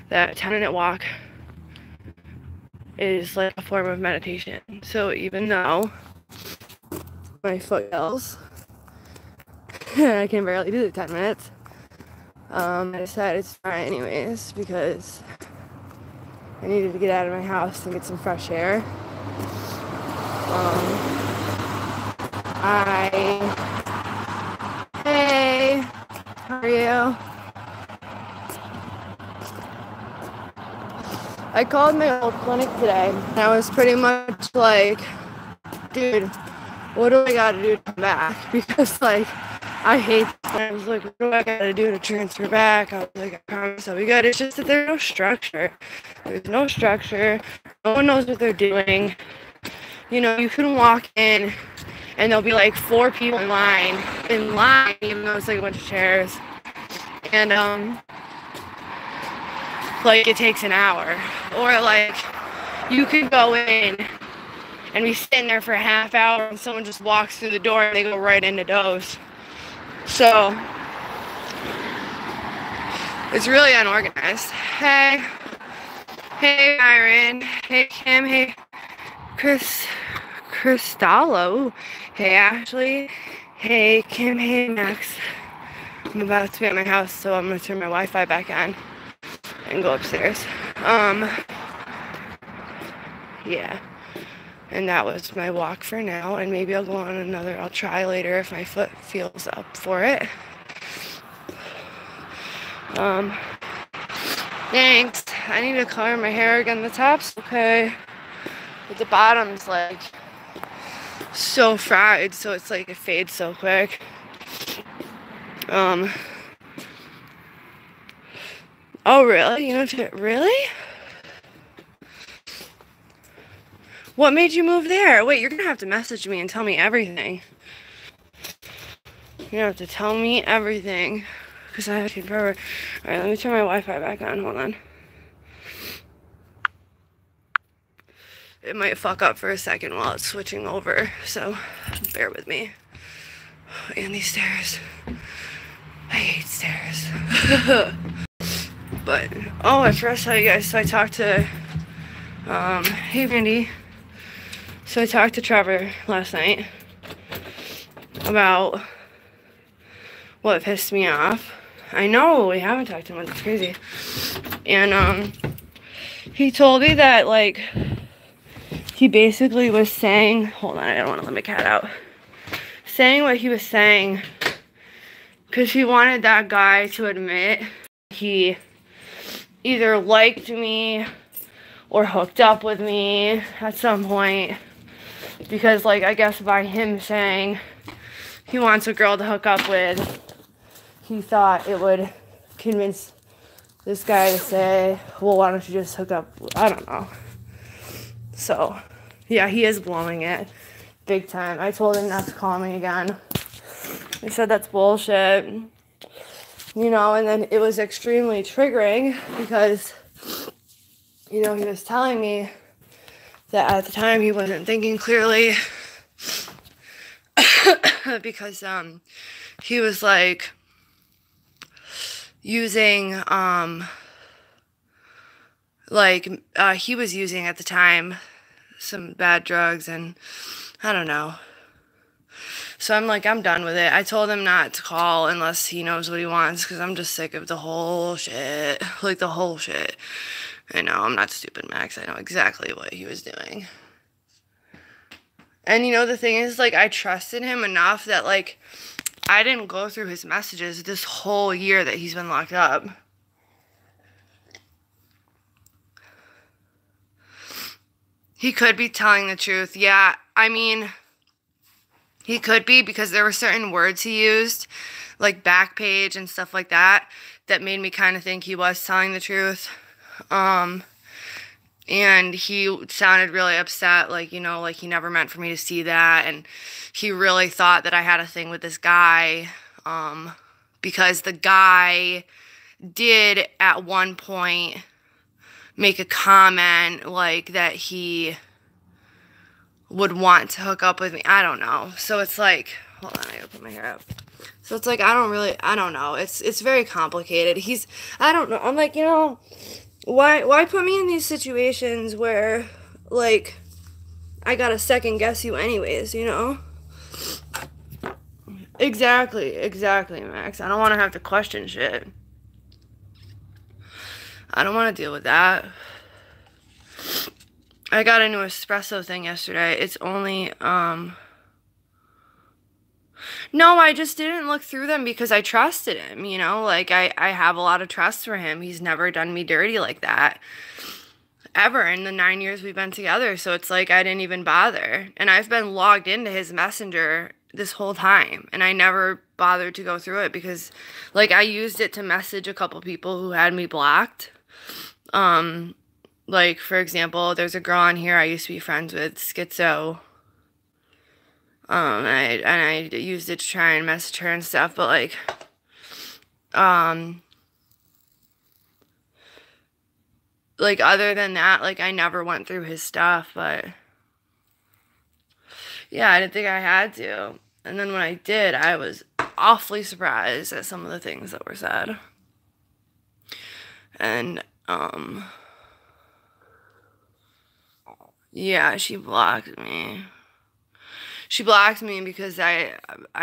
that a 10-minute walk is like a form of meditation. So even though my foot yells and I can barely do the 10 minutes, I decided to try anyways because I needed to get out of my house and get some fresh air. Hey, how are you? I called my old clinic today, and I was pretty much like, dude, what do I gotta do to come back? Because, like, I hate this. I was like, what do I gotta do to transfer back? I was like, I promise I'll be good. It's just that there's no structure. There's no structure. No one knows what they're doing. You know, you can walk in, and there'll be, like, 4 people in line, even though it's, like, a bunch of chairs. And, like, it takes an hour. Or, like, you could go in and be sitting there for a half hour and someone just walks through the door and they go right into those. So, it's really unorganized. Hey Byron. Hey Kim. Hey Cristallo. Hey Ashley. Hey Kim. Hey Max. I'm about to be at my house, so I'm going to turn my Wi-Fi back on and go upstairs. Yeah. And that was my walk for now, and maybe I'll go on another. I'll try later if my foot feels up for it. Thanks. I need to color my hair again. The top's okay, but the bottom's like so fried, so it's like it fades so quick. Oh really? You know, really? What made you move there? Wait, you're gonna have to message me and tell me everything. You're gonna have to tell me everything, because I have to forever. Alright, let me turn my Wi-Fi back on. Hold on. It might fuck up for a second while it's switching over, so bear with me. And these stairs. I hate stairs. But, oh, I forgot to tell you guys, so I talked to, hey Randy. So I talked to Trevor last night about what pissed me off. I know, we haven't talked to him, it's crazy. And, he told me that, like, he basically was saying, hold on, I don't want to let my cat out. Saying what he was saying, because he wanted that guy to admit he either liked me or hooked up with me at some point. Because, like, I guess by him saying he wants a girl to hook up with, he thought it would convince this guy to say, well, why don't you just hook up? I don't know. So, yeah, he is blowing it big time. I told him not to call me again. I said that's bullshit. You know, and then it was extremely triggering because, you know, he was telling me that at the time he wasn't thinking clearly because he was like using he was using at the time some bad drugs, and I don't know. So I'm like, I'm done with it. I told him not to call unless he knows what he wants, because I'm just sick of the whole shit. Like, the whole shit. I know, I'm not stupid, Max. I know exactly what he was doing. And, you know, the thing is, like, I trusted him enough that, like, I didn't go through his messages this whole year that he's been locked up. He could be telling the truth. Yeah, I mean, he could be, because there were certain words he used, like back page and stuff like that, that made me kind of think he was telling the truth. And he sounded really upset, like, you know, like he never meant for me to see that, and he really thought that I had a thing with this guy, because the guy did at one point make a comment, like, that he would want to hook up with me. I don't know. So it's like, hold on, I gotta put my hair up. So it's like, I don't know. It's very complicated. I don't know. I'm like, you know, Why put me in these situations where, like, I gotta second guess you anyways, you know? Exactly, Max. I don't want to have to question shit. I don't want to deal with that. I got a new espresso thing yesterday. It's only, no, I just didn't look through them because I trusted him, you know? Like, I have a lot of trust for him. He's never done me dirty like that. Ever in the 9 years we've been together. So it's like I didn't even bother. And I've been logged into his messenger this whole time. And I never bothered to go through it because, like, I used it to message a couple people who had me blocked. Like, for example, there's a girl on here I used to be friends with, Schizo. And I used it to try and message her and stuff, but, like, like, other than that, like, I never went through his stuff, but, yeah, I didn't think I had to. And then when I did, I was awfully surprised at some of the things that were said. And, yeah, she blocked me. She blocked me because I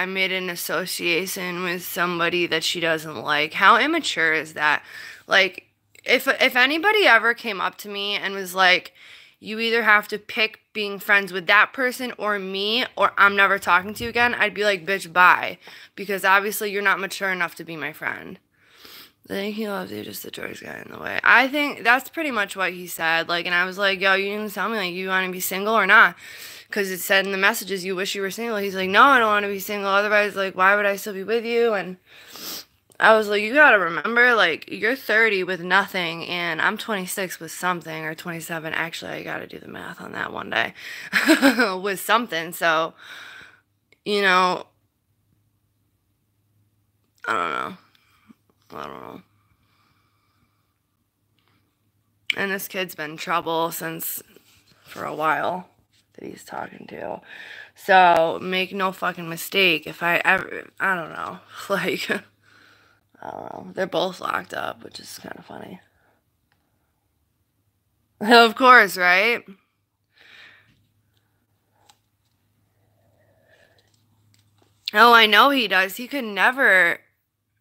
made an association with somebody that she doesn't like. How immature is that? Like, if anybody ever came up to me and was like, you either have to pick being friends with that person or me, or I'm never talking to you again, I'd be like, bitch, bye. Because obviously you're not mature enough to be my friend. I think he loves you, just the choice guy in the way. I think that's pretty much what he said. Like, and I was like, yo, you didn't tell me, like, you want to be single or not? Because it said in the messages, you wish you were single. He's like, no, I don't want to be single. Otherwise, like, why would I still be with you? And I was like, you got to remember, like, you're 30 with nothing, and I'm 26 with something, or 27. Actually, I got to do the math on that one day. With something. So, you know, I don't know. And this kid's been in trouble since for a while that he's talking to. So make no fucking mistake. If I ever, I don't know, like, I don't know. They're both locked up, which is kind of funny. Of course, right? Oh, I know he does. He could never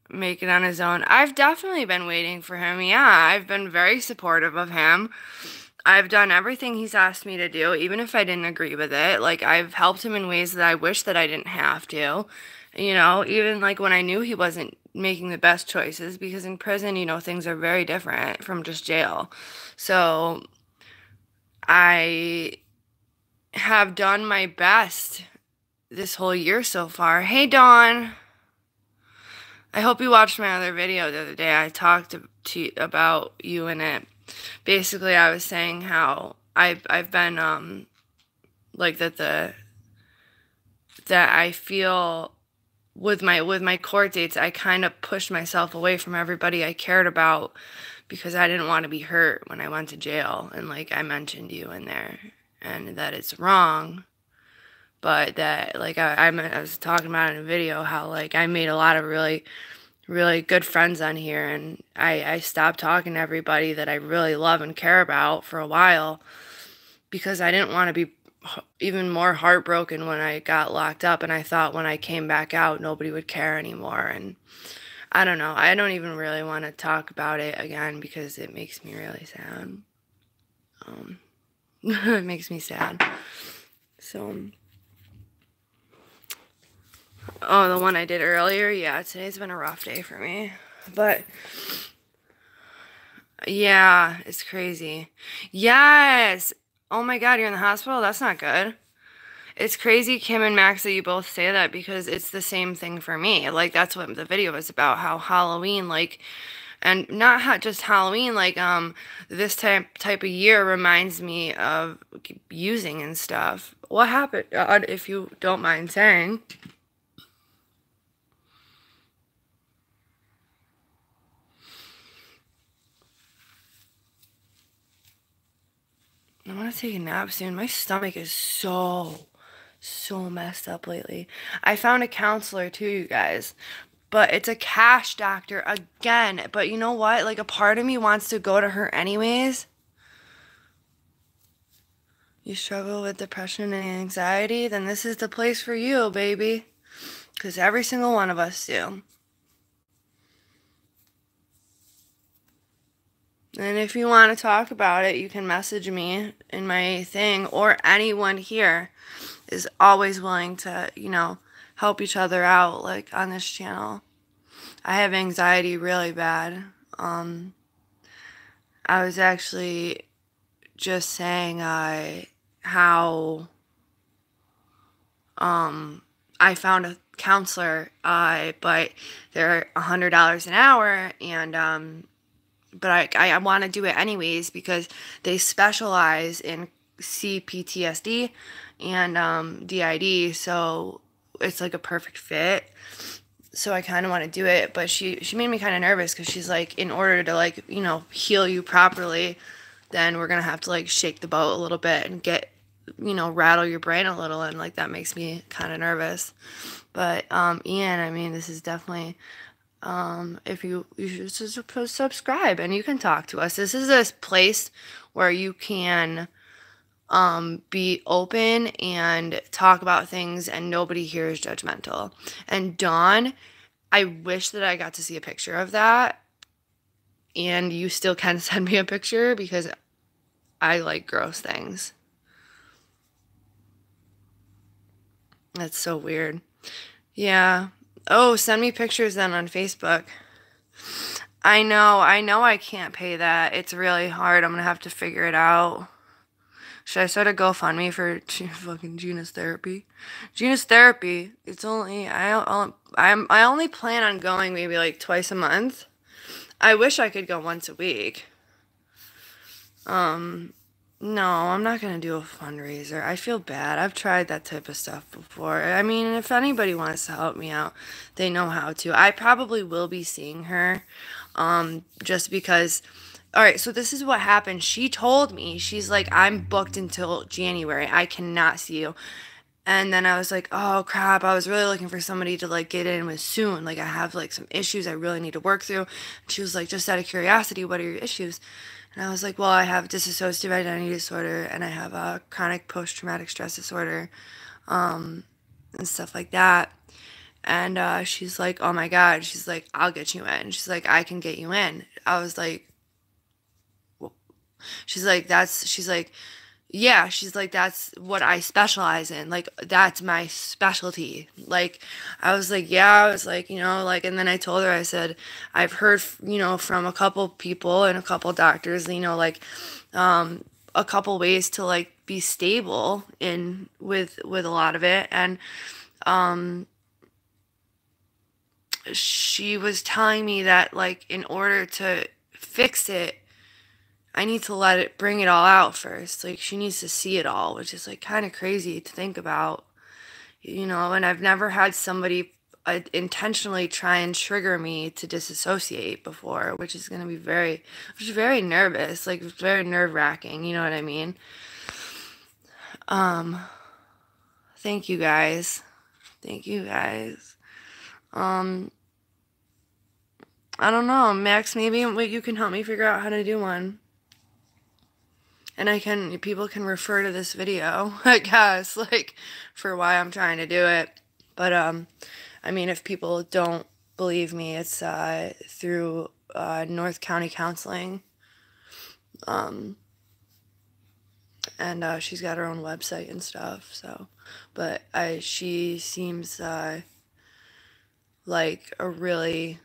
make it on his own. I've definitely been waiting for him. Yeah, I've been very supportive of him. I've done everything he's asked me to do, even if I didn't agree with it. Like, I've helped him in ways that I wish that I didn't have to. You know, even like when I knew he wasn't making the best choices, because in prison, you know, things are very different from just jail. So I have done my best this whole year so far. Hey, Dawn. I hope you watched my other video the other day. I talked to you about you in it. Basically, I was saying how I've been like that I feel with my court dates, I kind of pushed myself away from everybody I cared about because I didn't want to be hurt when I went to jail. And like I mentioned you in there, and that it's wrong. But that, like, I was talking about in a video how, like, I made a lot of really, really good friends on here, and I stopped talking to everybody that I really love and care about for a while because I didn't want to be even more heartbroken when I got locked up, and I thought when I came back out, nobody would care anymore, and I don't know. I don't even really want to talk about it again because it makes me really sad. It makes me sad. So... Oh, the one I did earlier? Yeah, today's been a rough day for me. But, yeah, it's crazy. Yes! Oh my god, you're in the hospital? That's not good. It's crazy, Kim and Max, that you both say that because it's the same thing for me. Like, that's what the video is about, how Halloween, like... And not just Halloween, like, this type of year reminds me of using and stuff. What happened, if you don't mind saying? I want to take a nap soon. My stomach is so messed up lately. I found a counselor too, you guys. But it's a cash doctor again. But you know what? Like, a part of me wants to go to her anyways. You struggle with depression and anxiety? Then this is the place for you, baby. Because every single one of us do. And if you want to talk about it, you can message me in my thing, or anyone here is always willing to, you know, help each other out, like on this channel. I have anxiety really bad. I was actually just saying how I found a counselor, but they're $100 an hour, and but I want to do it anyways because they specialize in CPTSD and DID, so it's like a perfect fit. So I kind of want to do it, but she made me kind of nervous because she's like, in order to, like, you know, heal you properly, then we're gonna have to like shake the boat a little bit and get, you know, rattle your brain a little, and like that makes me kind of nervous. But Ian, I mean, this is definitely if you should subscribe and you can talk to us. This is a place where you can be open and talk about things and nobody here is judgmental. And Dawn, I wish that I got to see a picture of that, and you still can send me a picture because I like gross things. That's so weird. Yeah. Oh, send me pictures then on Facebook. I know I can't pay that. It's really hard. I'm gonna have to figure it out. Should I start a GoFundMe for fucking Gina's therapy? Gina's therapy. It's only I only plan on going maybe like twice a month. I wish I could go once a week. No, I'm not gonna do a fundraiser. I feel bad. I've tried that type of stuff before. I mean, if anybody wants to help me out, they know how to. I probably will be seeing her, just because. All right, so this is what happened. She told me, she's like, I'm booked until January. I cannot see you. And then I was like, oh crap, I was really looking for somebody to like get in with soon. Like, I have like some issues I really need to work through. And she was like, just out of curiosity, what are your issues? And I was like, well, I have dissociative identity disorder, and I have a chronic post-traumatic stress disorder, and stuff like that. And she's like, oh my God. She's like, I'll get you in. She's like, I can get you in. I was like, she's like, yeah, she's like, that's what I specialize in. Like, that's my specialty. Like, I was like, yeah, I was like, you know, like, and then I told her, I said, I've heard, you know, from a couple people and a couple doctors, you know, like, a couple ways to like be stable with a lot of it. And, she was telling me that like, in order to fix it, I need to bring it all out first. Like, she needs to see it all, which is like kind of crazy to think about, you know. And I've never had somebody intentionally try and trigger me to disassociate before, which is going to be very nervous, like very nerve-wracking, you know what I mean? Thank you guys. I don't know, Max, maybe you can help me figure out how to do one. And people can refer to this video, I guess, like, for why I'm trying to do it. But, I mean, if people don't believe me, it's, through, North County Counseling. And, she's got her own website and stuff, so. But, she seems, like a really...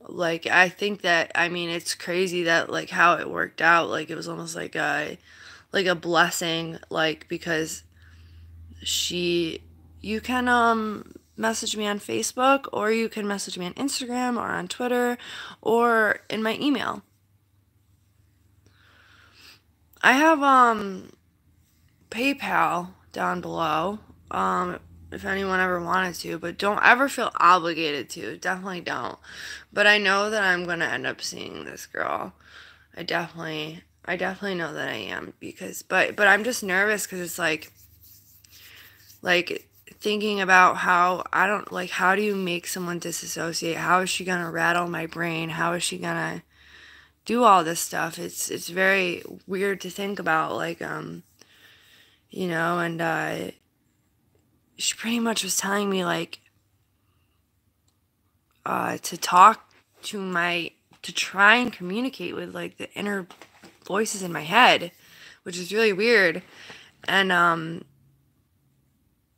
Like, I think that, I mean, it's crazy that, like, how it worked out. Like, it was almost like a blessing, like, because you can, message me on Facebook, or you can message me on Instagram, or on Twitter, or in my email. I have, PayPal down below, if anyone ever wanted to, but don't ever feel obligated to. Definitely don't. But I know that I'm gonna end up seeing this girl. I definitely know that I am, because, but I'm just nervous because it's like thinking about how, I don't, like, how do you make someone disassociate? How is she gonna rattle my brain? How is she gonna do all this stuff? It's very weird to think about, like, you know, and, she pretty much was telling me, like, to talk to try and communicate with, like, the inner voices in my head, which is really weird. And,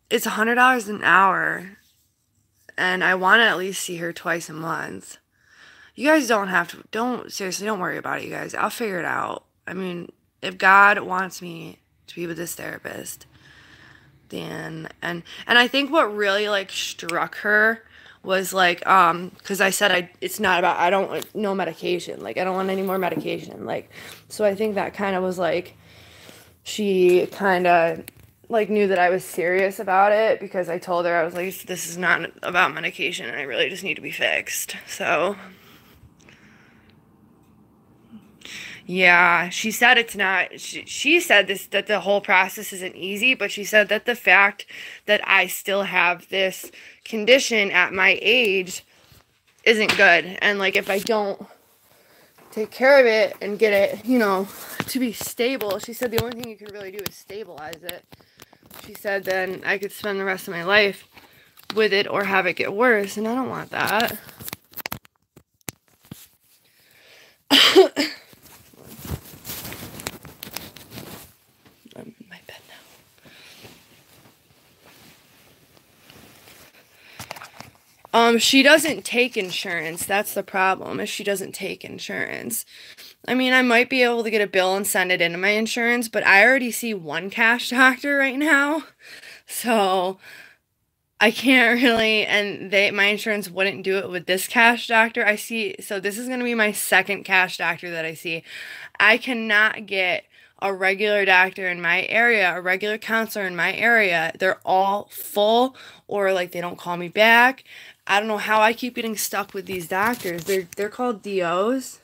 it's $100 an hour, and I want to at least see her twice a month. You guys don't have to, seriously, don't worry about it, you guys. I'll figure it out. I mean, if God wants me to be with this therapist, then, and I think what really, like, struck her was, like, because I said it's not about, I don't want no medication. Like, I don't want any more medication. Like, so I think that kind of was, like, she kind of, like, knew that I was serious about it, because I told her, I was like, this is not about medication, and I really just need to be fixed. So, yeah, she said it's not, she said that the whole process isn't easy, but she said that the fact that I still have this condition at my age isn't good. And, like, if I don't take care of it and get it, you know, to be stable, she said the only thing you can really do is stabilize it. She said then I could spend the rest of my life with it or have it get worse, and I don't want that. I'm in my bed now. She doesn't take insurance. That's the problem, is she doesn't take insurance. I mean, I might be able to get a bill and send it into my insurance, but I already see one cash doctor right now. So I can't really, and my insurance wouldn't do it with this cash doctor. So this is going to be my second cash doctor that I see. I cannot get a regular doctor in my area, a regular counselor in my area. They're all full, or, like, they don't call me back. I don't know how I keep getting stuck with these doctors. They're called DOs.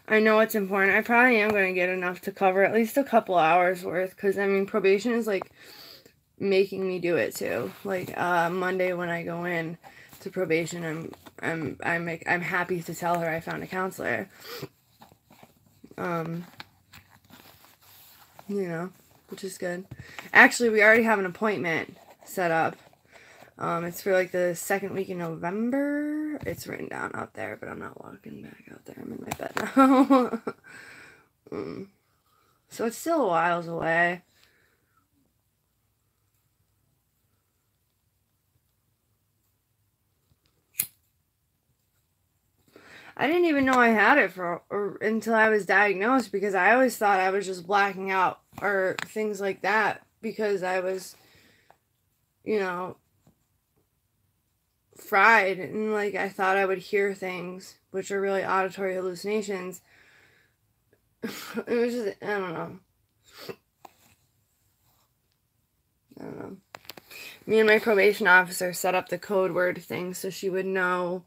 I know it's important. I probably am going to get enough to cover at least a couple hours worth, because, I mean, probation is, like, making me do it too. Like, Monday when I go in to probation, I'm happy to tell her I found a counselor. You know, which is good. Actually, we already have an appointment set up. It's for, like, the second week in November. It's written down out there, but I'm not walking back out there. I'm in my bed now. So it's still a whiles away. I didn't even know I had it until I was diagnosed, because I always thought I was just blacking out or things like that, because I was, you know, fried, and, like, I thought I would hear things, which are really auditory hallucinations. It was just, I don't know. Me and my probation officer set up the code word thing so she would know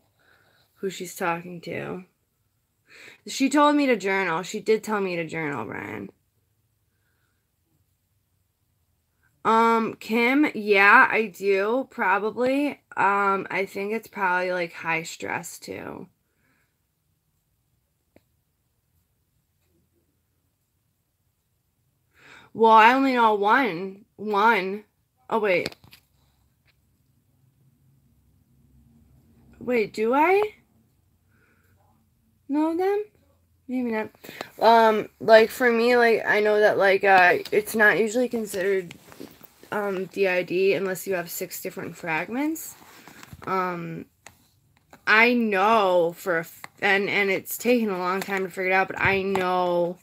who she's talking to. She told me to journal. She did tell me to journal, Brian. Kim, yeah, I do, probably. I think it's probably, like, high stress, too. Well, I only know one. Oh, wait. Wait, do I know them? Maybe not. Like, for me, like, I know that, like, it's not usually considered DID unless you have 6 different fragments. I know and it's taken a long time to figure it out, but I know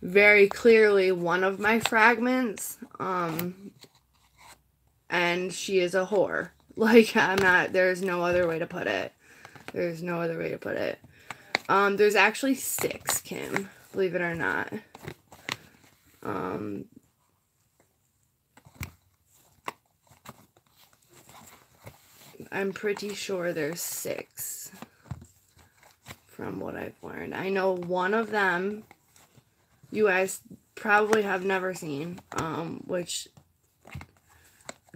very clearly one of my fragments, and she is a whore. Like, there's no other way to put it. There's no other way to put it. There's actually 6, Kim, believe it or not. I'm pretty sure there's 6 from what I've learned. I know one of them, you guys probably have never seen, which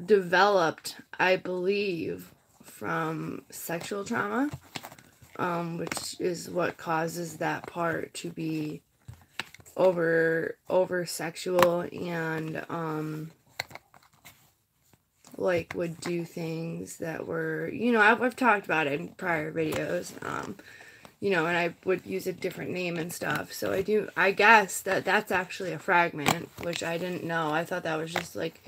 developed, I believe, from sexual trauma, which is what causes that part to be over sexual, and like would do things that were, you know, I've talked about it in prior videos, you know, and I would use a different name and stuff. So I guess that's actually a fragment, which I didn't know. I thought that was just like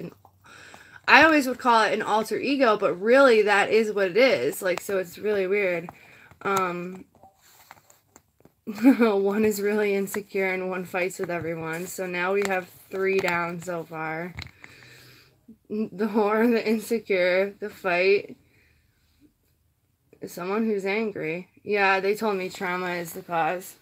I always would call it an alter ego, but really that is what it is. Like, so it's really weird. One is really insecure and one fights with everyone. So now we have 3 down so far. The whore, the insecure, the fight, someone who's angry. Yeah, they told me trauma is the cause.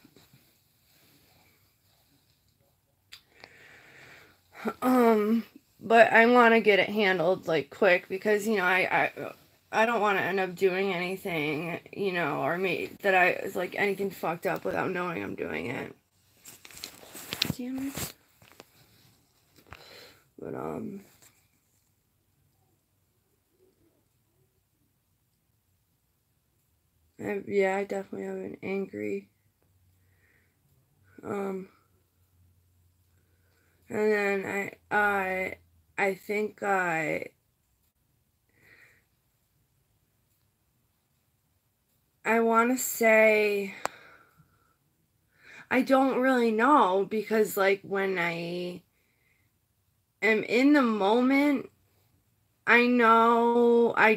But I want to get it handled, like, quick, because, you know, I don't want to end up doing anything, you know, or like, anything fucked up without knowing I'm doing it. Damn it. But, yeah, I definitely have an angry, and then I think I want to say, I don't really know, because, like, when I am in the moment, I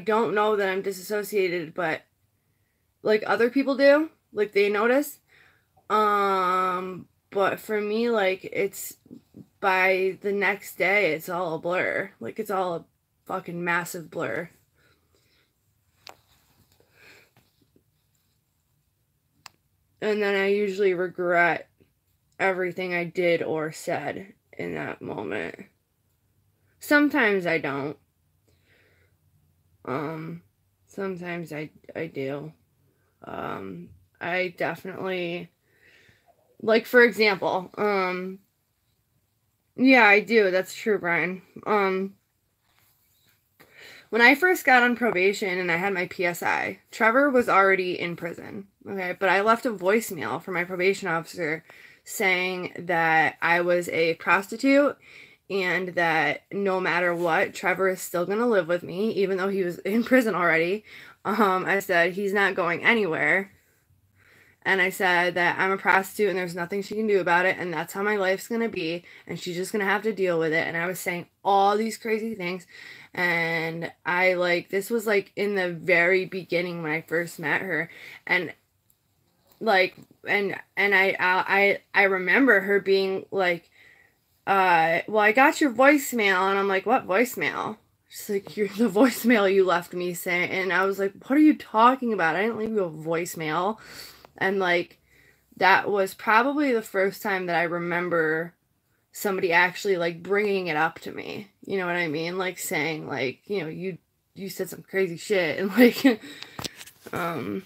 don't know that I'm disassociated, but, like, other people do, like, they notice, but for me, like, it's, by the next day, it's all a blur, like, it's all a fucking massive blur. And then I usually regret everything I did or said in that moment. Sometimes I don't. Sometimes I do. I definitely, like, for example, yeah, I do. That's true, Brian. When I first got on probation and I had my PSI, Trevor was already in prison, okay? But I left a voicemail for my probation officer saying that I was a prostitute and that no matter what, Trevor is still going to live with me, even though he was in prison already. I said, he's not going anywhere. And I said that I'm a prostitute and there's nothing she can do about it, and that's how my life's going to be, and she's just going to have to deal with it. And I was saying all these crazy things. And I, like, this was, like, in the very beginning when I first met her. And, like, and I remember her being like, well, I got your voicemail. And I'm like, what voicemail? She's like, you're the voicemail you left me saying. And I was like, what are you talking about? I didn't leave you a voicemail. And, like, that was probably the first time that I remember somebody actually, like, bringing it up to me. You know what I mean? Like, saying, like, you know, you said some crazy shit. And, like, and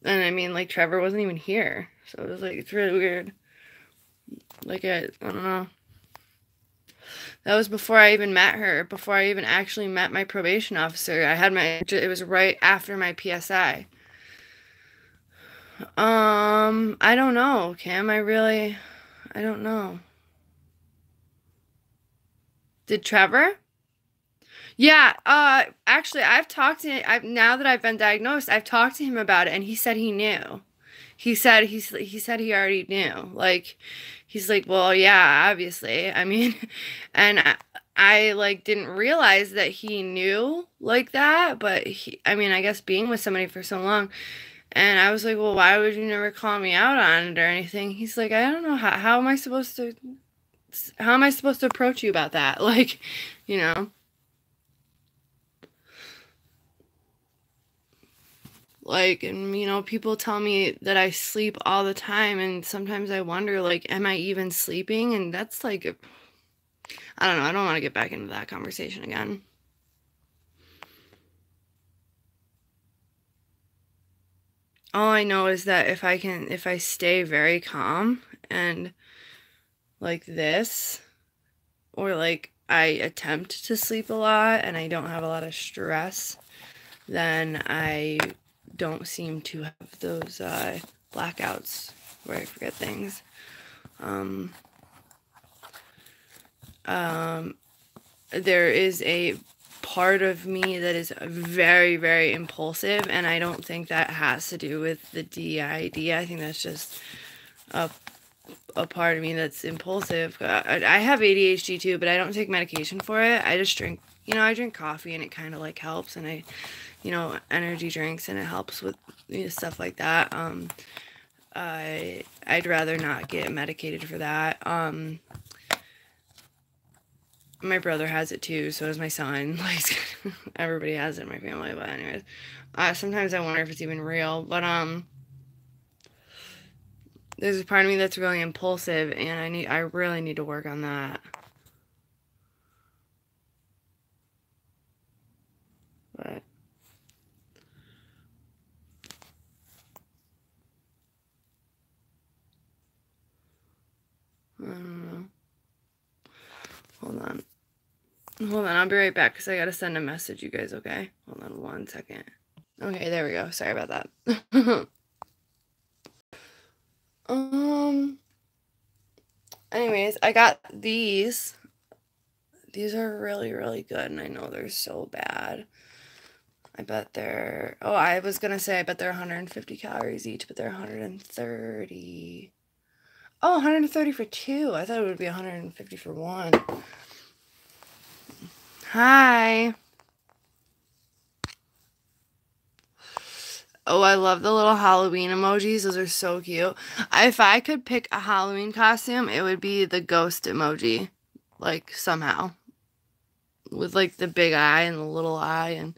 I mean, like, Trevor wasn't even here. So it was, like, it's really weird. Like, I don't know. That was before I even met her. Before I even actually met my probation officer. It was right after my PSI. I don't know, Cam. I don't know. Did Trevor? Yeah, actually, now that I've been diagnosed, I've talked to him about it, and he said he knew. He said he already knew. Like, he's like, well, yeah, obviously. I mean, and I like didn't realize that he knew like that, but I mean, I guess being with somebody for so long. And I was like, well, why would you never call me out on it or anything? He's like, I don't know, how am I supposed to approach you about that? Like, you know. Like, and, you know, people tell me that I sleep all the time, and sometimes I wonder, like, am I even sleeping? And that's, like, I don't know, I don't want to get back into that conversation again. All I know is that if I stay very calm and like this, or like I attempt to sleep a lot and I don't have a lot of stress, then I don't seem to have those blackouts where I forget things. There is a part of me that is very, very impulsive, and I don't think that has to do with the DID. I think that's just a part of me that's impulsive. I have ADHD too, but I don't take medication for it. I just drink, I drink coffee and it kind of like helps, and I, energy drinks and it helps with stuff like that. I'd rather not get medicated for that. My brother has it too, so does my son. Like, everybody has it in my family, but anyways. Sometimes I wonder if it's even real, but, there's a part of me that's really impulsive, and I really need to work on that. But I don't know. Hold on, I'll be right back because I gotta send a message, you guys, okay? Hold on 1 second. Okay, there we go. Sorry about that. Anyways, I got these. These are really, really good, and I know they're so bad. I bet they're, I was gonna say I bet they're 150 calories each, but they're 130. Oh, 130 for two. I thought it would be 150 for one. Hi. Oh, I love the little Halloween emojis. Those are so cute. If I could pick a Halloween costume, it would be the ghost emoji. Like, somehow. With, like, the big eye and the little eye. And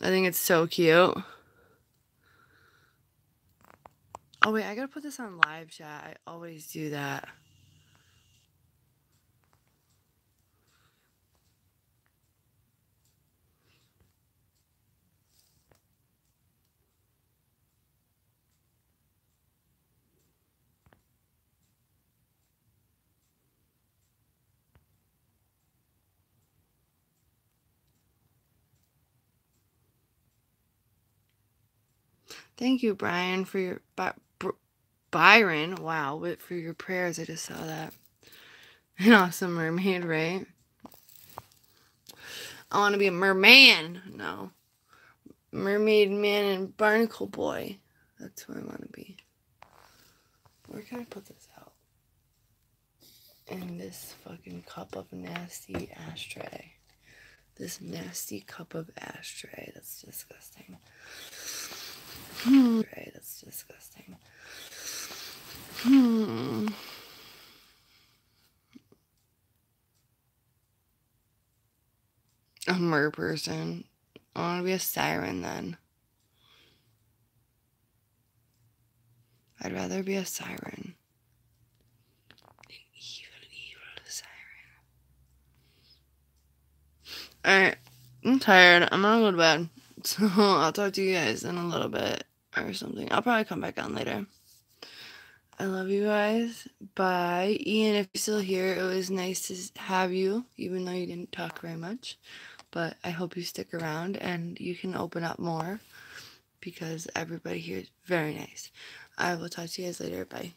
I think it's so cute. Oh, wait. I gotta put this on live chat. I always do that. Thank you, Brian, for your Byron. Wow, for your prayers. I just saw that. An awesome mermaid, right? I want to be a merman. No, mermaid man and barnacle boy. That's who I want to be. Where can I put this out? In this fucking cup of nasty ashtray. This nasty cup of ashtray. That's disgusting. That's disgusting. A mer person. I want to be a siren then. I'd rather be a siren. An evil siren. Alright. I'm tired. I'm gonna go to bed. So I'll talk to you guys in a little bit or something. I'll probably come back on later. I love you guys. Bye. Ian, if you're still here, it was nice to have you, even though you didn't talk very much. But I hope you stick around and you can open up more because everybody here is very nice. I will talk to you guys later. Bye.